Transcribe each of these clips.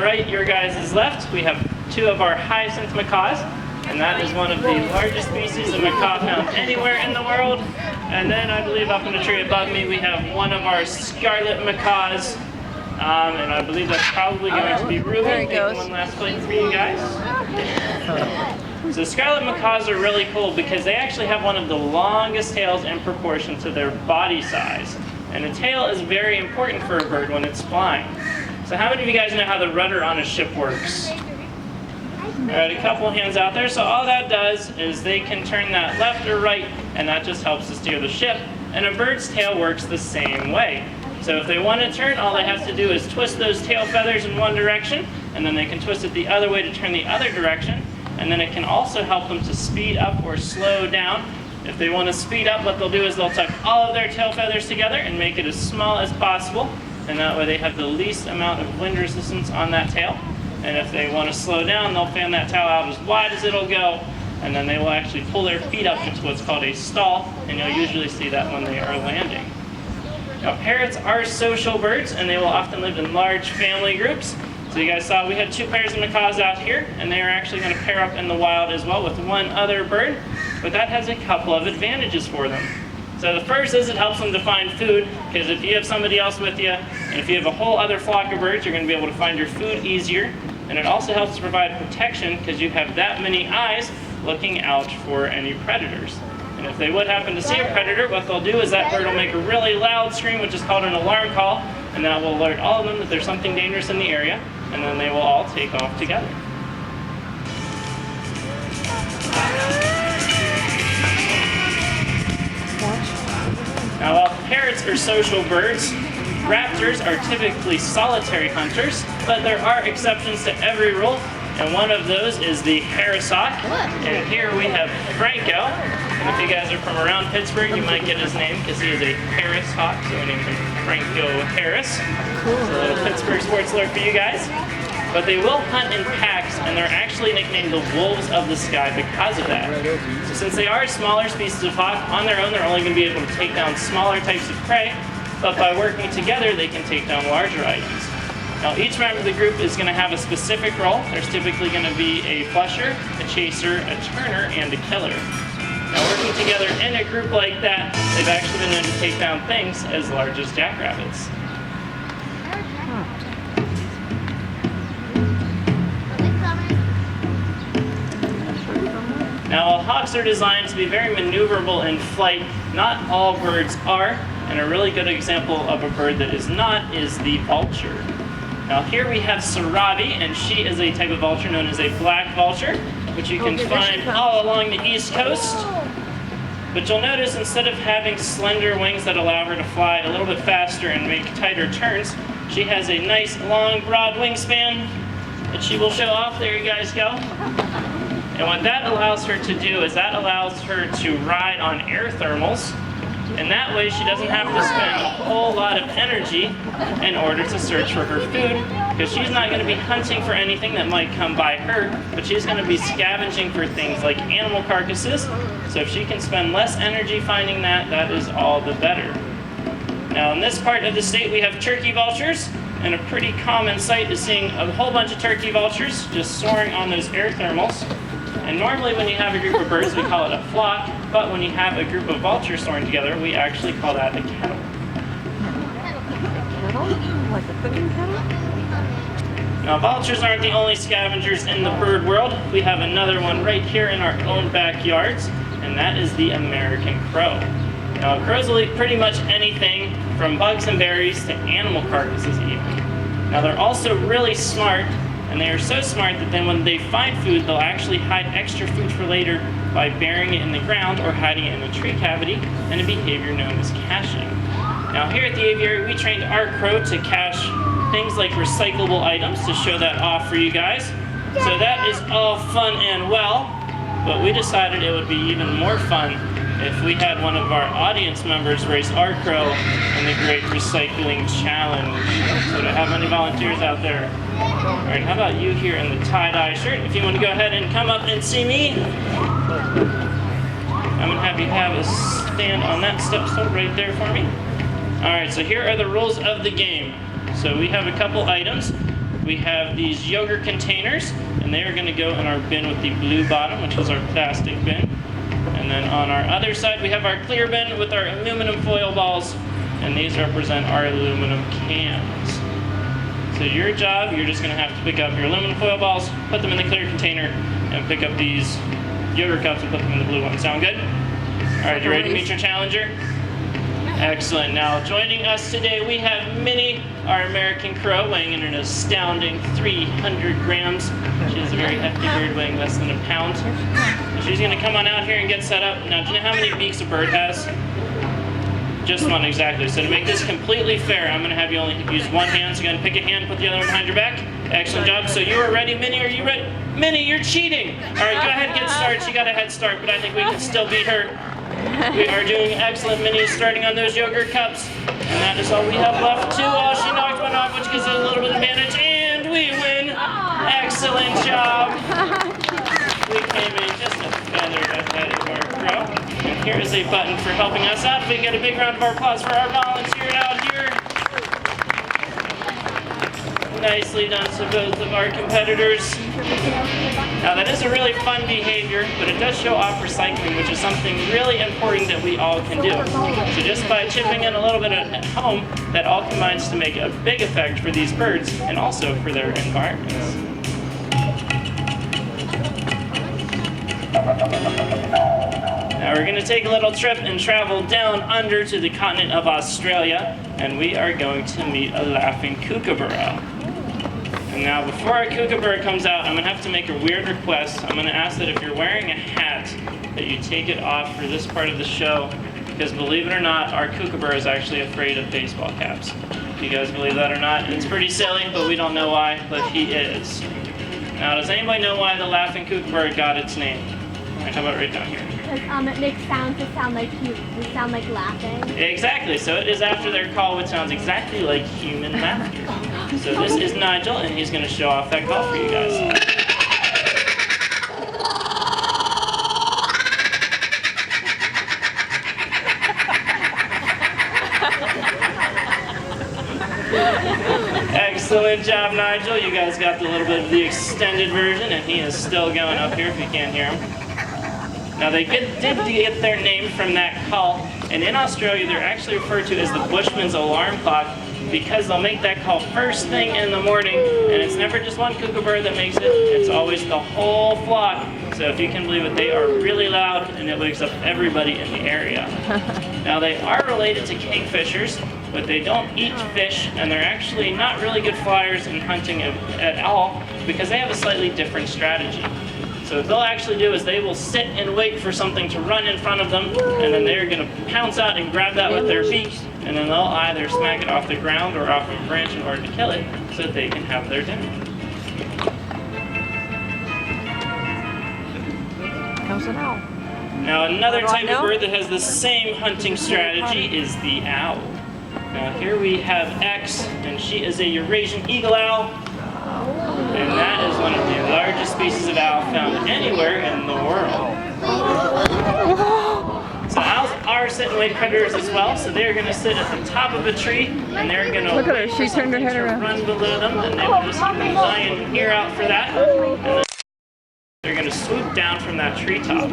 Right, your guys' left, we have two of our hyacinth macaws, and that is one of the largest species of macaw found anywhere in the world. And then I believe up in the tree above me we have one of our scarlet macaws, and I believe that's probably going to be Ruby. Taking one last plate for you guys. So scarlet macaws are really cool because they actually have one of the longest tails in proportion to their body size. And a tail is very important for a bird when it's flying. So how many of you guys know how the rudder on a ship works? All right, a couple hands out there. So all that does is they can turn that left or right, and that just helps to steer the ship. And a bird's tail works the same way. So if they want to turn, all they have to do is twist those tail feathers in one direction, and then they can twist it the other way to turn the other direction. And then it can also help them to speed up or slow down. If they want to speed up, what they'll do is they'll tuck all of their tail feathers together and make it as small as possible. And that way they have the least amount of wind resistance on that tail. And if they want to slow down, they'll fan that tail out as wide as it'll go, and then they will actually pull their feet up into what's called a stall, and you'll usually see that when they are landing. Now, parrots are social birds, and they will often live in large family groups. So you guys saw we had two pairs of macaws out here, and they are actually going to pair up in the wild as well with one other bird, but that has a couple of advantages for them. So the first is it helps them to find food, because if you have somebody else with you, and if you have a whole other flock of birds, you're going to be able to find your food easier. And it also helps to provide protection, because you have that many eyes looking out for any predators. And if they would happen to see a predator, what they'll do is that bird will make a really loud scream, which is called an alarm call, and that will alert all of them that there's something dangerous in the area, and then they will all take off together. Now, while parrots are social birds, raptors are typically solitary hunters, but there are exceptions to every rule, and one of those is the Harris hawk. And here we have Franco. And if you guys are from around Pittsburgh, you might get his name because he is a Harris hawk, so we named him Franco Harris. Cool. So a little Pittsburgh sports alert for you guys. But they will hunt in packs, and they're actually nicknamed the wolves of the sky because of that. So since they are smaller species of hawk, on their own they're only going to be able to take down smaller types of prey, but by working together they can take down larger items. Now each member of the group is going to have a specific role. There's typically going to be a flusher, a chaser, a turner, and a killer. Now working together in a group like that, they've actually been known to take down things as large as jackrabbits. Now, while hawks are designed to be very maneuverable in flight, not all birds are, and a really good example of a bird that is not is the vulture. Now here we have Sarabi, and she is a type of vulture known as a black vulture, which you can find all along the East Coast. But you'll notice instead of having slender wings that allow her to fly a little bit faster and make tighter turns, she has a nice long broad wingspan that she will show off. There you guys go. And what that allows her to do is that allows her to ride on air thermals, and that way she doesn't have to spend a whole lot of energy in order to search for her food, because she's not going to be hunting for anything that might come by her, but she's going to be scavenging for things like animal carcasses. So if she can spend less energy finding that, that is all the better. Now in this part of the state we have turkey vultures, and a pretty common sight is seeing a whole bunch of turkey vultures just soaring on those air thermals. And normally when you have a group of birds, we call it a flock, but when you have a group of vultures soaring together, we actually call that a kettle. Kettle? Like a cooking kettle? Now, vultures aren't the only scavengers in the bird world. We have another one right here in our own backyards, and that is the American crow. Now, crows will eat pretty much anything from bugs and berries to animal carcasses even. Now, they're also really smart, and they are so smart that then when they find food, they'll actually hide extra food for later by burying it in the ground or hiding it in a tree cavity, in a behavior known as caching. Now here at the aviary, we trained our crow to cache things like recyclable items to show that off for you guys. So that is all fun and well, but we decided it would be even more fun if we had one of our audience members race our crow in the Great Recycling Challenge. So do I have any volunteers out there? All right, how about you here in the tie-dye shirt? If you want to go ahead and come up and see me, I'm going to have you have a stand on that step stool right there for me. All right, so here are the rules of the game. So we have a couple items. we have these yogurt containers, and they are going to go in our bin with the blue bottom, which is our plastic bin. And then on our other side, we have our clear bin with our aluminum foil balls, and these represent our aluminum cans. So your job, you're just going to have to pick up your aluminum foil balls, put them in the clear container, and pick up these yogurt cups and put them in the blue one. Sound good? All right, you ready to meet your challenger? Excellent. Now, joining us today, we have Minnie, our American crow, weighing in an astounding 300 grams. She is a very hefty bird, weighing less than a pound. And she's going to come on out here and get set up. Now, do you know how many beaks a bird has? Just one, exactly. So to make this completely fair, I'm going to have you only use one hand. So you're going to pick a hand, put the other one behind your back. Excellent job. So you are ready, Minnie. Are you ready? Minnie, you're cheating. All right, go ahead and get started. She got a head start, but I think we can still beat her. We are doing excellent, Minnie, starting on those yogurt cups. And that is all we have left, too. Oh, she knocked one off, which gives her a little bit of advantage. And we win. Excellent job. We came in just a feather ahead of our crow. And here is a button for helping us out. If we can get a big round of applause for our volunteer out here. Nicely done to both of our competitors. Now that is a really fun behavior, but it does show off recycling, which is something really important that we all can do. So just by chipping in a little bit at home, that all combines to make a big effect for these birds and also for their environments. Now we're going to take a little trip and travel down under to the continent of Australia, and we are going to meet a laughing kookaburra. And now before our kookaburra comes out, I'm going to have to make a weird request. I'm going to ask that if you're wearing a hat, that you take it off for this part of the show, because believe it or not, our kookaburra is actually afraid of baseball caps. Do you guys believe that or not? It's pretty silly, but we don't know why, but he is. Now, does anybody know why the laughing kookaburra got its name? All right, how about right down here? It makes sounds that sound like they sound like laughing. Exactly. So it is after their call, which sounds exactly like human laughter. So this is Nigel, and he's going to show off that call for you guys. Excellent job, Nigel. You guys got a little bit of the extended version, and he is still going up here if you can't hear him. Now they did get their name from that call, and in Australia they're actually referred to as the Bushman's alarm clock because they'll make that call first thing in the morning, and it's never just one kookaburra that makes it, it's always the whole flock. So if you can believe it, they are really loud, and it wakes up everybody in the area. Now they are related to kingfishers, but they don't eat fish, and they're actually not really good flyers in hunting at all because they have a slightly different strategy. So what they'll actually do is they will sit and wait for something to run in front of them, and then they're going to pounce out and grab that with their beak, and then they'll either smack it off the ground or off a branch in order to kill it so that they can have their dinner. Comes an owl. Now another type of bird that has the same hunting strategy is the owl. Now here we have X, and she is a Eurasian eagle owl. And that is one of the largest species of owl found anywhere in the world. So owls are sit-and-wait predators as well, so they're going to sit at the top of a tree, and they're going to Look at her, she turned her head around. Run below them, and they will just keep an eye and ear out for that. And then they're going to swoop down from that treetop.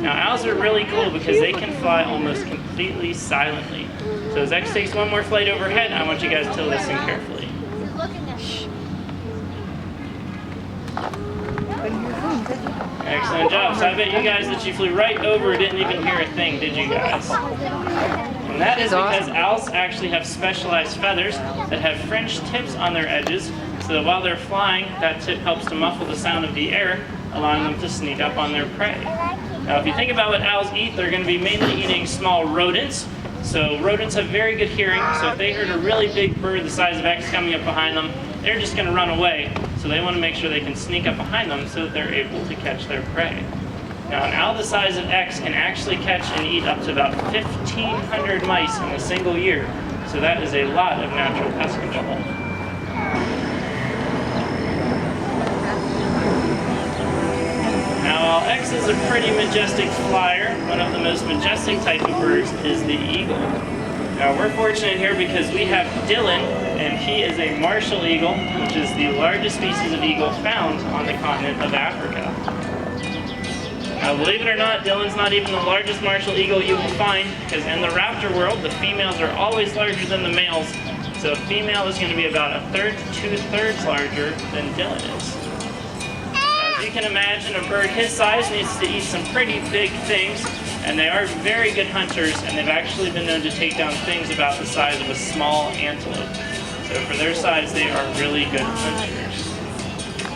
Now owls are really cool because they can fly almost completely silently. So as X takes one more flight overhead, I want you guys to listen carefully. Excellent job. So I bet you guys that you flew right over didn't even hear a thing, did you guys? And that is because owls actually have specialized feathers that have fringed tips on their edges, so that while they're flying, that tip helps to muffle the sound of the air, allowing them to sneak up on their prey. Now if you think about what owls eat, they're going to be mainly eating small rodents. So rodents have very good hearing, so if they heard a really big bird the size of X coming up behind them, they're just going to run away. So they want to make sure they can sneak up behind them so that they're able to catch their prey. Now an owl the size of X can actually catch and eat up to about 1,500 mice in a single year. So that is a lot of natural pest control. Now while X is a pretty majestic flyer, one of the most majestic type of birds is the eagle. Now we're fortunate here because we have Dylan, and he is a martial eagle, which is the largest species of eagle found on the continent of Africa. Now, believe it or not, Dylan's not even the largest martial eagle you will find, because in the raptor world, the females are always larger than the males. So a female is going to be about 1/3 to 2/3 larger than Dylan is. As you can imagine, a bird his size needs to eat some pretty big things, and they are very good hunters, and they've actually been known to take down things about the size of a small antelope. So for their size, they are really good hunters.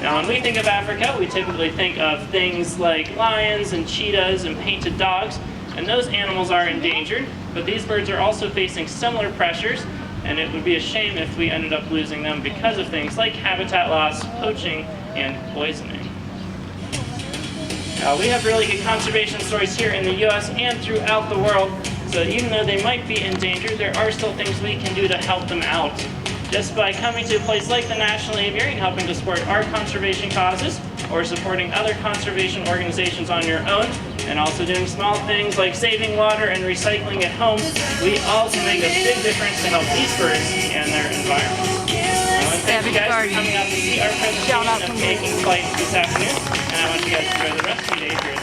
Now, when we think of Africa, we typically think of things like lions and cheetahs and painted dogs, and those animals are endangered, but these birds are also facing similar pressures, and it would be a shame if we ended up losing them because of things like habitat loss, poaching, and poisoning. We have really good conservation stories here in the U.S. and throughout the world, so even though they might be endangered, there are still things we can do to help them out. Just by coming to a place like the National Aviary and helping to support our conservation causes, or supporting other conservation organizations on your own, and also doing small things like saving water and recycling at home, we all can make a big difference to help these birds and their environment. Thank you guys for coming out to see our presentation of taking flight this afternoon, and I want you guys to enjoy the rest of your day here.